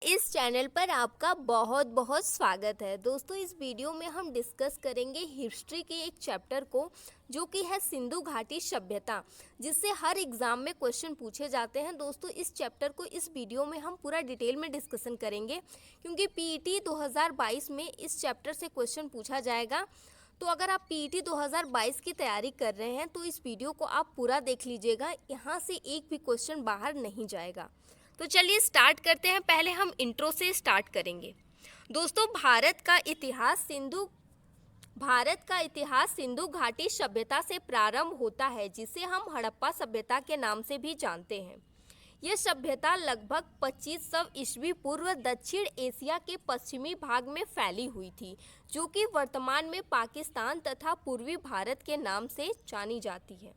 इस चैनल पर आपका बहुत बहुत स्वागत है। दोस्तों, इस वीडियो में हम डिस्कस करेंगे हिस्ट्री के एक चैप्टर को, जो कि है सिंधु घाटी सभ्यता, जिससे हर एग्ज़ाम में क्वेश्चन पूछे जाते हैं। दोस्तों, इस चैप्टर को इस वीडियो में हम पूरा डिटेल में डिस्कशन करेंगे, क्योंकि पीईटी 2022 में इस चैप्टर से क्वेश्चन पूछा जाएगा। तो अगर आप पीईटी 2022 की तैयारी कर रहे हैं तो इस वीडियो को आप पूरा देख लीजिएगा, यहाँ से एक भी क्वेश्चन बाहर नहीं जाएगा। तो चलिए स्टार्ट करते हैं। पहले हम इंट्रो से स्टार्ट करेंगे। दोस्तों, भारत का इतिहास सिंधु घाटी सभ्यता से प्रारंभ होता है, जिसे हम हड़प्पा सभ्यता के नाम से भी जानते हैं। यह सभ्यता लगभग 2500 ईस्वी पूर्व दक्षिण एशिया के पश्चिमी भाग में फैली हुई थी, जो कि वर्तमान में पाकिस्तान तथा पूर्वी भारत के नाम से जानी जाती है।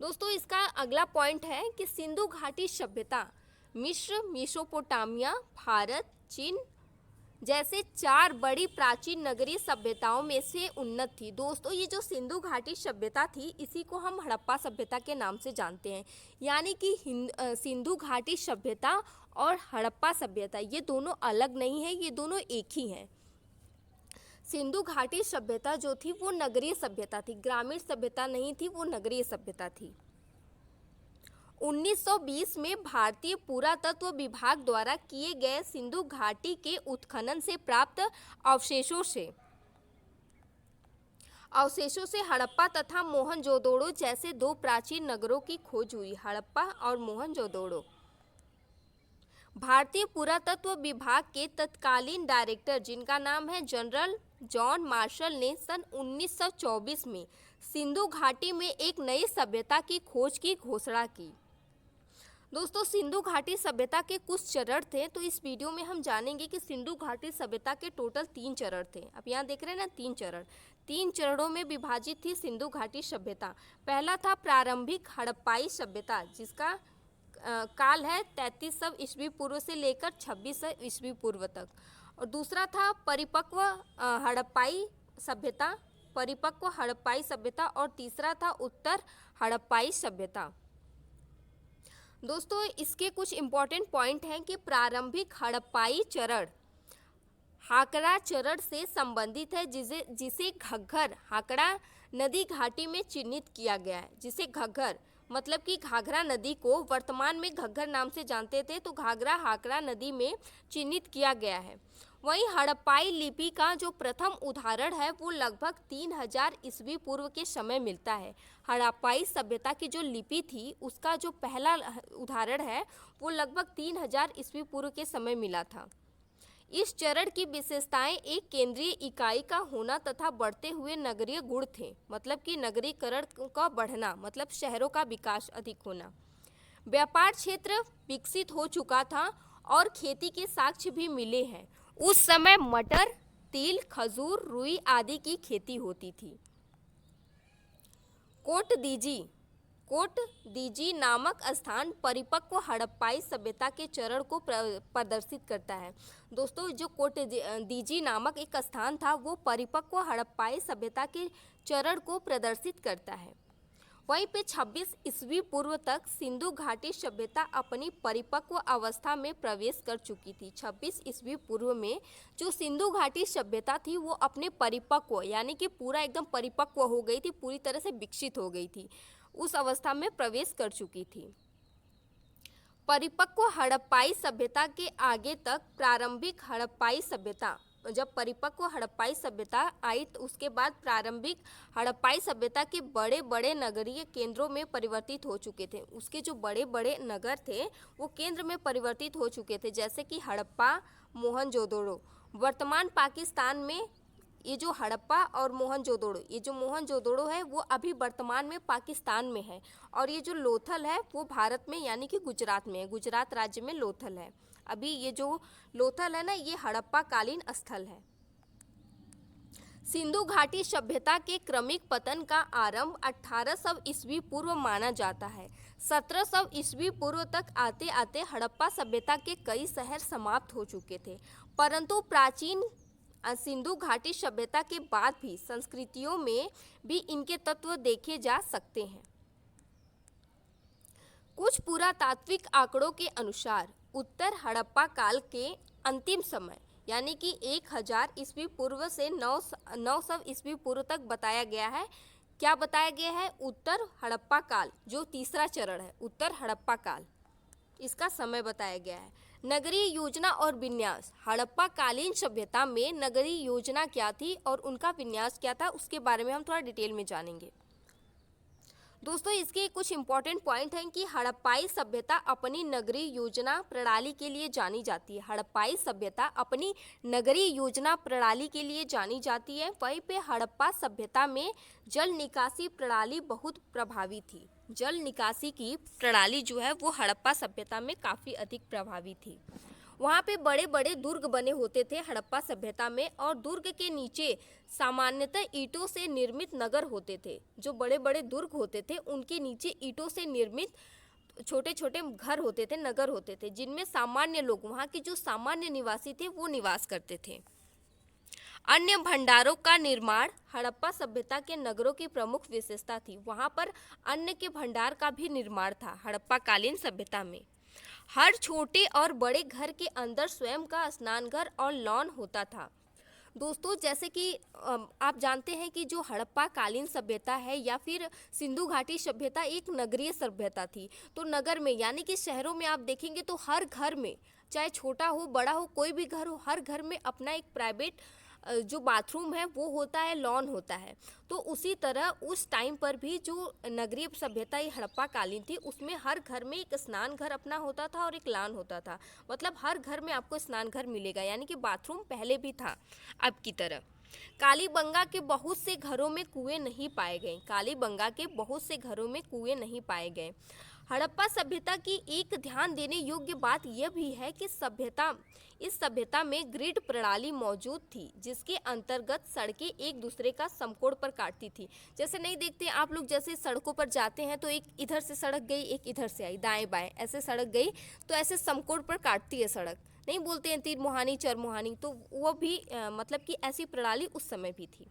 दोस्तों, इसका अगला पॉइंट है कि सिंधु घाटी सभ्यता मिस्र, मेसोपोटामिया, भारत, चीन जैसे 4 बड़ी प्राचीन नगरीय सभ्यताओं में से उन्नत थी। दोस्तों, ये जो सिंधु घाटी सभ्यता थी, इसी को हम हड़प्पा सभ्यता के नाम से जानते हैं। यानी कि सिंधु घाटी सभ्यता और हड़प्पा सभ्यता ये दोनों अलग नहीं है, ये दोनों एक ही हैं। सिंधु घाटी सभ्यता जो थी वो नगरीय सभ्यता थी, ग्रामीण सभ्यता नहीं थी, वो नगरीय सभ्यता थी। 1920 में भारतीय पुरातत्व विभाग द्वारा किए गए सिंधु घाटी के उत्खनन से प्राप्त अवशेषों से हड़प्पा तथा मोहनजोदड़ो जैसे 2 प्राचीन नगरों की खोज हुई। हड़प्पा और मोहनजोदड़ो। भारतीय पुरातत्व विभाग के तत्कालीन डायरेक्टर, जिनका नाम है जनरल जॉन मार्शल, ने सन 1924 में सिंधु घाटी में एक नई सभ्यता की खोज की घोषणा की। दोस्तों, सिंधु घाटी सभ्यता के कुछ चरण थे, तो इस वीडियो में हम जानेंगे कि सिंधु घाटी सभ्यता के टोटल 3 चरण थे। अब यहाँ देख रहे हैं ना, 3 चरण, 3 चरणों में विभाजित थी सिंधु घाटी सभ्यता। पहला था प्रारंभिक हड़प्पाई सभ्यता, जिसका काल है 3300 ईस्वी पूर्व से लेकर 2600 ईस्वी पूर्व तक। और दूसरा था परिपक्व हड़प्पाई सभ्यता, और तीसरा था उत्तर हड़प्पाई सभ्यता। दोस्तों, इसके कुछ इम्पॉर्टेंट पॉइंट हैं कि प्रारंभिक हड़प्पाई चरण हाकड़ा चरण से संबंधित है, जिसे घग्गर हाकड़ा नदी घाटी में चिन्हित किया गया है। जिसे घग्गर मतलब कि घाघरा नदी को वर्तमान में घग्गर नाम से जानते थे, तो घाघरा हाकड़ा नदी में चिन्हित किया गया है। वहीं हड़प्पाई लिपि का जो प्रथम उदाहरण है वो लगभग 3000 ईस्वी पूर्व के समय मिलता है। हड़प्पाई सभ्यता की जो लिपि थी उसका जो पहला उदाहरण है वो लगभग 3000 ईस्वी पूर्व के समय मिला था। इस चरण की विशेषताएं एक केंद्रीय इकाई का होना तथा बढ़ते हुए नगरीय गुण थे, मतलब कि नगरीकरण का बढ़ना, मतलब शहरों का विकास अधिक होना। व्यापार क्षेत्र विकसित हो चुका था और खेती के साक्ष्य भी मिले हैं। उस समय मटर, तिल, खजूर, रुई आदि की खेती होती थी। कोट दीजी नामक स्थान परिपक्व हड़प्पाई सभ्यता के चरण को प्रदर्शित करता है। दोस्तों, जो कोट दीजी नामक एक स्थान था वो परिपक्व हड़प्पाई सभ्यता के चरण को प्रदर्शित करता है। वहीं पे 26 ईस्वी पूर्व तक सिंधु घाटी सभ्यता अपनी परिपक्व अवस्था में प्रवेश कर चुकी थी। 26 ईस्वी पूर्व में जो सिंधु घाटी सभ्यता थी वो अपने परिपक्व यानी कि पूरा एकदम परिपक्व हो गई थी, पूरी तरह से विकसित हो गई थी, उस अवस्था में प्रवेश कर चुकी थी। परिपक्व हड़प्पाई सभ्यता के आगे तक प्रारंभिक हड़प्पाई सभ्यता, जब परिपक्व हड़प्पाई सभ्यता आई तो उसके बाद प्रारंभिक हड़प्पाई सभ्यता के बड़े बड़े नगरीय केंद्रों में परिवर्तित हो चुके थे। उसके जो बड़े बड़े नगर थे वो केंद्र में परिवर्तित हो चुके थे, जैसे कि हड़प्पा, मोहनजोदड़ो। वर्तमान पाकिस्तान में ये जो हड़प्पा और मोहनजोदड़ो है वो अभी वर्तमान में पाकिस्तान में है, और ये जो लोथल है वो भारत में यानी कि गुजरात में है। गुजरात राज्य में लोथल है। अभी ये जो लोथल है ना, ये हड़प्पा कालीन स्थल है। सिंधु घाटी सभ्यता के क्रमिक पतन का आरंभ 1800 ईस्वी पूर्व माना जाता है। 1700 ईस्वी पूर्व तक आते आते हड़प्पा सभ्यता के कई शहर समाप्त हो चुके थे, परंतु प्राचीन सिंधु घाटी सभ्यता के बाद भी संस्कृतियों में भी इनके तत्व देखे जा सकते हैं। कुछ पुरातात्विक आंकड़ों के अनुसार उत्तर हड़प्पा काल के अंतिम समय यानी कि 1000 ईस्वी पूर्व से 900 ईस्वी पूर्व तक बताया गया है। क्या बताया गया है? उत्तर हड़प्पा काल, जो तीसरा चरण है, उत्तर हड़प्पा काल, इसका समय बताया गया है। नगरीय योजना और विन्यास। हड़प्पा कालीन सभ्यता में नगरीय योजना क्या थी और उनका विन्यास क्या था, उसके बारे में हम थोड़ा डिटेल में जानेंगे। दोस्तों, इसके कुछ इंपॉर्टेंट पॉइंट हैं कि हड़प्पाई सभ्यता अपनी नगरीय योजना प्रणाली के लिए जानी जाती है। हड़प्पाई सभ्यता अपनी नगरीय योजना प्रणाली के लिए जानी जाती है। वहीं पे हड़प्पा सभ्यता में जल निकासी प्रणाली बहुत प्रभावी थी। जल निकासी की प्रणाली जो है वो हड़प्पा सभ्यता में काफ़ी अधिक प्रभावी थी। वहाँ पे बड़े बड़े दुर्ग बने होते थे हड़प्पा सभ्यता में, और दुर्ग के नीचे सामान्यतः ईंटों से निर्मित नगर होते थे। जो बड़े बड़े दुर्ग होते थे उनके नीचे ईंटों से निर्मित छोटे छोटे घर होते थे, नगर होते थे, जिनमें सामान्य लोग, वहाँ के जो सामान्य निवासी थे वो निवास करते थे। अन्य भंडारों का निर्माण हड़प्पा सभ्यता के नगरों की प्रमुख विशेषता थी। वहाँ पर अन्न के भंडार का भी निर्माण था हड़प्पा कालीन सभ्यता में। हर छोटे और बड़े घर के अंदर स्वयं का स्नानघर और लॉन होता था। दोस्तों, जैसे कि आप जानते हैं कि जो हड़प्पा कालीन सभ्यता है या फिर सिंधु घाटी सभ्यता एक नगरीय सभ्यता थी। तो नगर में यानी कि शहरों में आप देखेंगे तो हर घर में, चाहे छोटा हो बड़ा हो, कोई भी घर हो, हर घर में अपना एक प्राइवेट जो बाथरूम है वो होता है, लॉन होता है। तो उसी तरह उस टाइम पर भी जो नगरीय सभ्यता ये हड़प्पा कालीन थी, उसमें हर घर में एक स्नान घर अपना होता था और एक लॉन होता था। मतलब हर घर में आपको स्नान घर मिलेगा, यानी कि बाथरूम पहले भी था अब की तरह। कालीबंगा के बहुत से घरों में कुएं नहीं पाए गए। कालीबंगा के बहुत से घरों में कुएं नहीं पाए गए। हड़प्पा सभ्यता की एक ध्यान देने योग्य बात यह भी है कि इस सभ्यता में ग्रिड प्रणाली मौजूद थी, जिसके अंतर्गत सड़कें एक दूसरे का समकोण पर काटती थी। जैसे नहीं देखते आप लोग, जैसे सड़कों पर जाते हैं तो एक इधर से सड़क गई, एक इधर से आई, दाएं बाएं ऐसे सड़क गई, तो ऐसे समकोण पर काटती है सड़क। नहीं बोलते हैं तीर मुहानी चर मुहानी, तो वो भी मतलब कि ऐसी प्रणाली उस समय भी थी।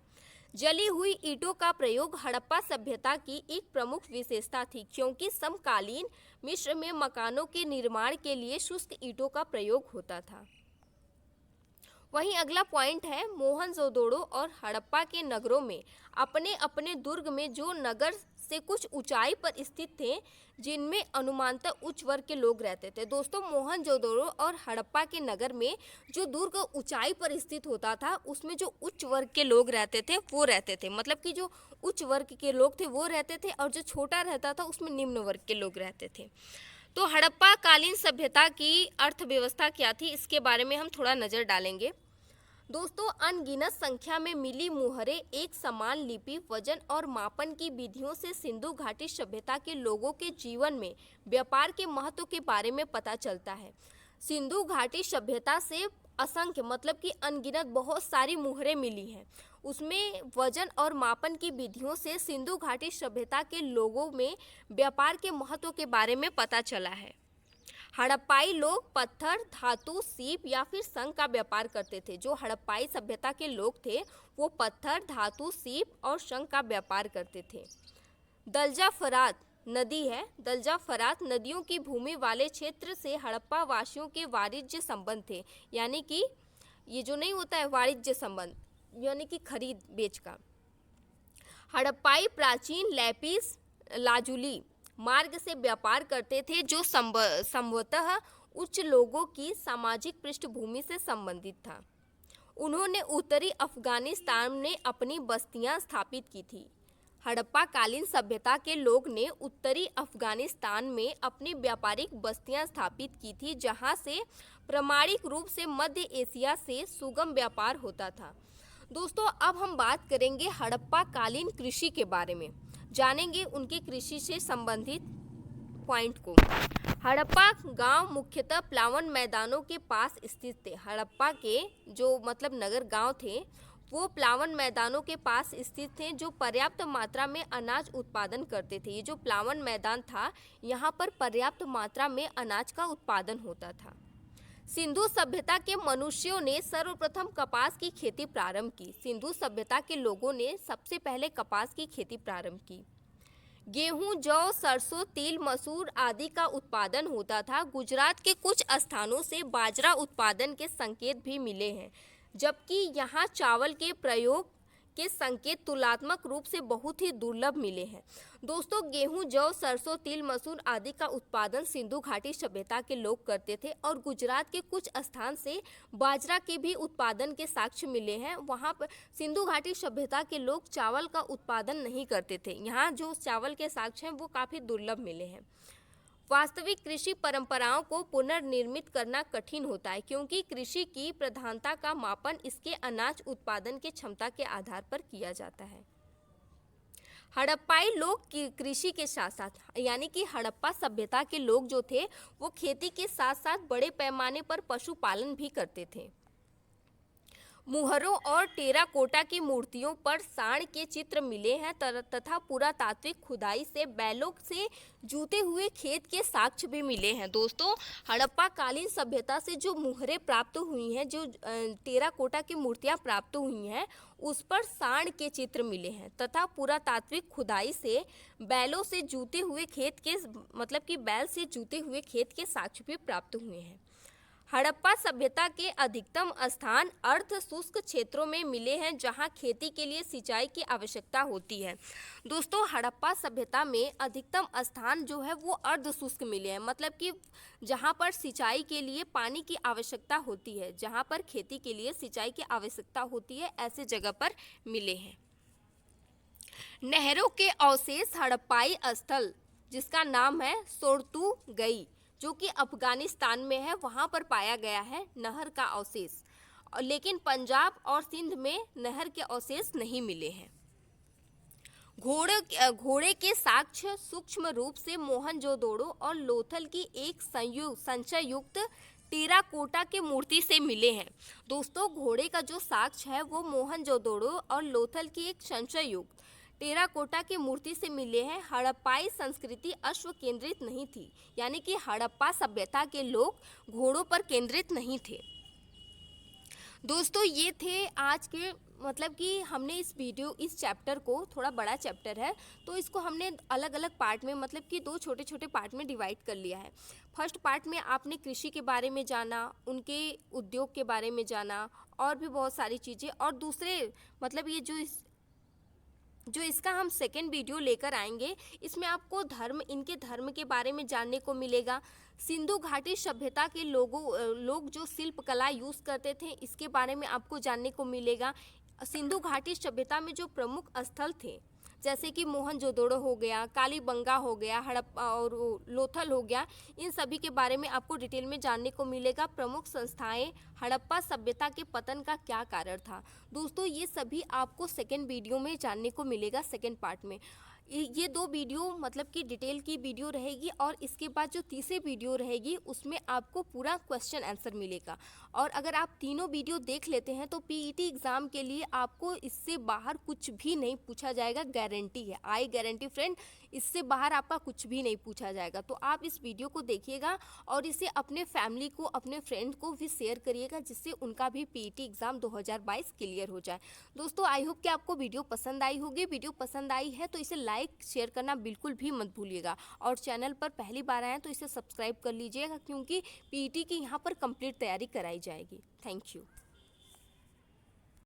जली हुई ईंटों का प्रयोग हड़प्पा सभ्यता की एक प्रमुख विशेषता थी, क्योंकि समकालीन मिस्र में मकानों के निर्माण के लिए शुष्क ईंटों का प्रयोग होता था। वहीं अगला पॉइंट है, मोहनजोदड़ो और हड़प्पा के नगरों में अपने अपने दुर्ग में जो नगर से कुछ ऊंचाई पर स्थित थे, जिनमें अनुमानतः उच्च वर्ग के लोग रहते थे। दोस्तों, मोहनजोदड़ो और हड़प्पा के नगर में जो दुर्ग ऊंचाई पर स्थित होता था, उसमें जो उच्च वर्ग के लोग रहते थे वो रहते थे। मतलब कि जो उच्च वर्ग के लोग थे वो रहते थे, और जो छोटा रहता था उसमें निम्न वर्ग के लोग रहते थे। तो हड़प्पा कालीन सभ्यता की अर्थव्यवस्था क्या थी, इसके बारे में हम थोड़ा नज़र डालेंगे। दोस्तों, अनगिनत संख्या में मिली मुहरें, एक समान लिपि, वजन और मापन की विधियों से सिंधु घाटी सभ्यता के लोगों के जीवन में व्यापार के महत्व के बारे में पता चलता है। सिंधु घाटी सभ्यता से असंख्य मतलब कि अनगिनत बहुत सारी मुहरें मिली हैं। उसमें वजन और मापन की विधियों से सिंधु घाटी सभ्यता के लोगों में व्यापार के महत्व के बारे में पता चला है। हड़प्पाई लोग पत्थर, धातु, सीप या फिर शंख का व्यापार करते थे। जो हड़प्पाई सभ्यता के लोग थे वो पत्थर, धातु, सीप और शंख का व्यापार करते थे। दलजा फरात नदी है। दलजा फरात नदियों की भूमि वाले क्षेत्र से हड़प्पा वासियों के वाणिज्य संबंध थे, यानी कि ये जो नहीं होता है वाणिज्य संबंध, यानी कि खरीद बेच का। हड़प्पाई प्राचीन लैपिस लाजुली मार्ग से व्यापार करते थे, जो संभवतः उच्च लोगों की सामाजिक पृष्ठभूमि से संबंधित था। उन्होंने उत्तरी अफगानिस्तान में अपनी बस्तियां स्थापित की थी। हड़प्पा कालीन सभ्यता के लोग ने उत्तरी अफगानिस्तान में अपनी व्यापारिक बस्तियां स्थापित की थी, जहां से प्रामाणिक रूप से मध्य एशिया से सुगम व्यापार होता था। दोस्तों, अब हम बात करेंगे हड़प्पा कालीन कृषि के बारे में, जानेंगे उनकी कृषि से संबंधित पॉइंट को। हड़प्पा गांव मुख्यतः प्लावन मैदानों के पास स्थित थे। हड़प्पा के जो मतलब नगर गांव थे वो प्लावन मैदानों के पास स्थित थे, जो पर्याप्त मात्रा में अनाज उत्पादन करते थे। ये जो प्लावन मैदान था, यहाँ पर पर्याप्त मात्रा में अनाज का उत्पादन होता था। सिंधु सभ्यता के मनुष्यों ने सर्वप्रथम कपास की खेती प्रारंभ की। सिंधु सभ्यता के लोगों ने सबसे पहले कपास की खेती प्रारंभ की। गेहूं, जौ, सरसों, तिल, मसूर आदि का उत्पादन होता था। गुजरात के कुछ स्थानों से बाजरा उत्पादन के संकेत भी मिले हैं, जबकि यहाँ चावल के प्रयोग के संकेत तुलनात्मक रूप से बहुत ही दुर्लभ मिले हैं। दोस्तों, गेहूं, जौ, सरसों, तिल, मसूर आदि का उत्पादन सिंधु घाटी सभ्यता के लोग करते थे और गुजरात के कुछ स्थान से बाजरा के भी उत्पादन के साक्ष्य मिले हैं। वहाँ पर सिंधु घाटी सभ्यता के लोग चावल का उत्पादन नहीं करते थे। यहाँ जो चावल के साक्ष्य हैं वो काफ़ी दुर्लभ मिले हैं। वास्तविक कृषि परंपराओं को पुनर्निर्मित करना कठिन होता है, क्योंकि कृषि की प्रधानता का मापन इसके अनाज उत्पादन की क्षमता के आधार पर किया जाता है। हड़प्पाई लोग कृषि के साथ साथ, यानी कि हड़प्पा सभ्यता के लोग जो थे वो खेती के साथ साथ बड़े पैमाने पर पशुपालन भी करते थे। मुहरों और टेराकोटा की मूर्तियों पर सांड के चित्र मिले हैं तथा पुरातात्विक खुदाई से बैलों से जूते हुए खेत के साक्ष्य भी मिले हैं। दोस्तों, हड़प्पा कालीन सभ्यता से जो मुहरें प्राप्त हुई हैं, जो टेराकोटा की मूर्तियां प्राप्त हुई हैं, उस पर सांड के चित्र मिले हैं तथा पुरातात्विक खुदाई से बैलों से जूते हुए खेत के, मतलब कि बैल से जूते हुए खेत के साक्ष्य भी प्राप्त हुए हैं। हड़प्पा सभ्यता के अधिकतम स्थान अर्ध शुष्क क्षेत्रों में मिले हैं, जहां खेती के लिए सिंचाई की आवश्यकता होती है। दोस्तों, हड़प्पा सभ्यता में अधिकतम स्थान जो है वो अर्ध शुष्क मिले हैं, मतलब कि जहां पर सिंचाई के लिए पानी की आवश्यकता होती है, जहां पर खेती के लिए सिंचाई की आवश्यकता होती है, ऐसे जगह पर मिले हैं। नहरों के अवशेष हड़प्पाई स्थल, जिसका नाम है सोर्तुगई, जो कि अफगानिस्तान में है, वहाँ पर पाया गया है नहर का अवशेष, लेकिन पंजाब और सिंध में नहर के अवशेष नहीं मिले हैं। घोड़े के साक्ष्य सूक्ष्म रूप से मोहनजोदड़ो और लोथल की एक संचय युक्त टेराकोटा के मूर्ति से मिले हैं। दोस्तों, घोड़े का जो साक्ष्य है वो मोहनजोदड़ो और लोथल की एक संचय युक्त टेराकोटा की मूर्ति से मिले हैं। हड़प्पाई संस्कृति अश्व केंद्रित नहीं थी, यानी कि हड़प्पा सभ्यता के लोग घोड़ों पर केंद्रित नहीं थे। दोस्तों, ये थे आज के, मतलब कि हमने इस चैप्टर को, थोड़ा बड़ा चैप्टर है तो इसको हमने अलग अलग पार्ट में, मतलब कि 2 छोटे छोटे पार्ट में डिवाइड कर लिया है। फर्स्ट पार्ट में आपने कृषि के बारे में जाना, उनके उद्योग के बारे में जाना और भी बहुत सारी चीज़ें, और दूसरे, मतलब ये जो इसका हम सेकेंड वीडियो लेकर आएंगे, इसमें आपको इनके धर्म के बारे में जानने को मिलेगा। सिंधु घाटी सभ्यता के लोग जो शिल्प कला यूज़ करते थे, इसके बारे में आपको जानने को मिलेगा। सिंधु घाटी सभ्यता में जो प्रमुख स्थल थे, जैसे कि मोहनजोदड़ो हो गया, कालीबंगा हो गया, हड़प्पा और लोथल हो गया, इन सभी के बारे में आपको डिटेल में जानने को मिलेगा। प्रमुख संस्थाएं, हड़प्पा सभ्यता के पतन का क्या कारण था। दोस्तों, ये सभी आपको सेकेंड वीडियो में जानने को मिलेगा, सेकेंड पार्ट में। ये 2 वीडियो, मतलब कि डिटेल की वीडियो रहेगी, और इसके बाद जो तीसरी वीडियो रहेगी उसमें आपको पूरा क्वेश्चन आंसर मिलेगा। और अगर आप तीनों वीडियो देख लेते हैं तो पीईटी एग्ज़ाम के लिए आपको इससे बाहर कुछ भी नहीं पूछा जाएगा, गारंटी है, आई गारंटी फ्रेंड, इससे बाहर आपका कुछ भी नहीं पूछा जाएगा। तो आप इस वीडियो को देखिएगा और इसे अपने फैमिली को, अपने फ्रेंड को भी शेयर करिएगा, जिससे उनका भी पीईटी एग्ज़ाम 2022 क्लियर हो जाए। दोस्तों, आई होप कि आपको वीडियो पसंद आई होगी। वीडियो पसंद आई है तो इसे लाइक शेयर करना बिल्कुल भी मत भूलिएगा, और चैनल पर पहली बार आए तो इसे सब्सक्राइब कर लीजिएगा, क्योंकि पीईटी की यहाँ पर कंप्लीट तैयारी कराई जाएगी। Thank you.